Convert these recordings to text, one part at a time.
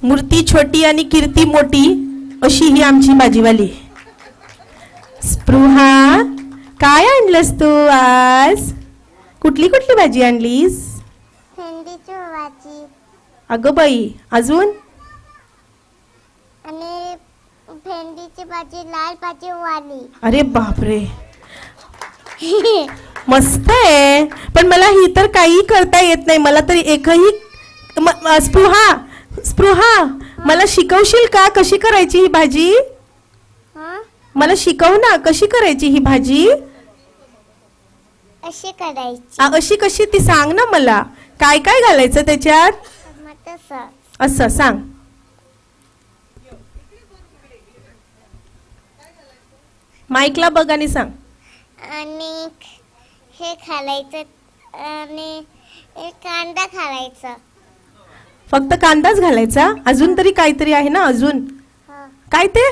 मूर्ती छोटी आणि कीर्ती मोठी अशी ही आमची भाजीवाली. स्पृहा, काय आणलंस तू आज? कुठली कुठली भाजी आणलीस? भेंडीची भाजी अगं बाई, अजून? आणि भेंडीची भाजी, लाल भाजी वाली. अरे बापरे, मस्त आहे. पण मला ही तर काही करता येत नाही. मला तर एकही स्पृहा स्पृहा मला शिकवशील का कशी करायची ही भाजी? हा, मला शिकव ना, कशी करायची ही भाजी? अशी करायची. अशी कशी ती सांग ना मला. काय काय घालायचं त्याच्यात? मग तसं असं सांग. माईकला बघ आणि सांग. आणि हे घालायचं आणि कांदा घालायचा. फक्त कांदाच घालायचा? अजून तरी काहीतरी आहे ना? अजून हा, काय ते?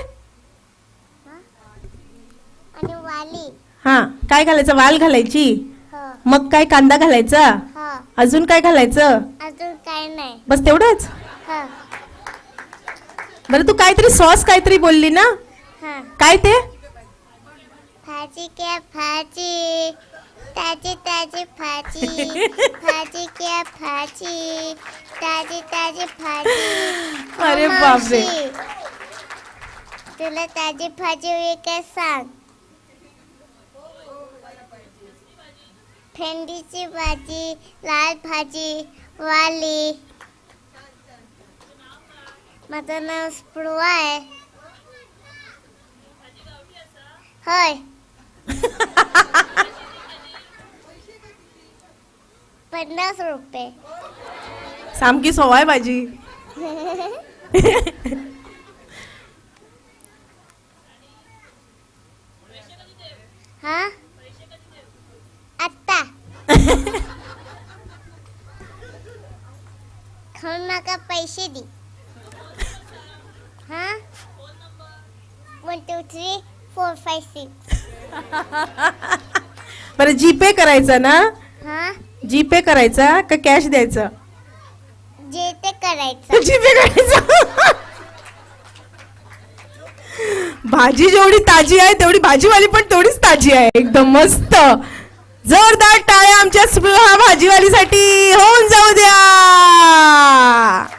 आणि वाली. हा, काय घालायचं? वाल घालायची. हो, मग काय कांदा घालायचा? हो, अजून काय घालायचं? अजून काय नाही. बस तेवढंच? हा, बरं, तू काहीतरी सॉस काहीतरी बोलली ना, हा. काय ते? भाजी क्या भाजी, ताजी ताजी भाजी, भाजी क्या भाजी, ताजी ताजी भाजी. अरे हो, बापरे. मावशी, तुला ताजी भाजी हवी काय सांग? भेंडीची भाजी, लाल भाजी वाली. माझं नाव स्पृहा आहे. होय. 50 रुपये. सामकी सवाय भाजी. हा, आत्ता. खाऊ नका, पैसे दे. हा, 1 2 3 4 5 6. बरं, जीपे करायचा ना? हा, जीपे करायचा का कॅश द्यायचा? जे ते करायचं. जीपे करायचा. भाजी जेवढी ताजी आहे तेवढी भाजीवाली पण तेवढीच ताजी आहे. एकदम मस्त. जोरदार टाळ्या आमच्या स्पृहा भाजीवालीसाठी होऊन जाऊ द्या.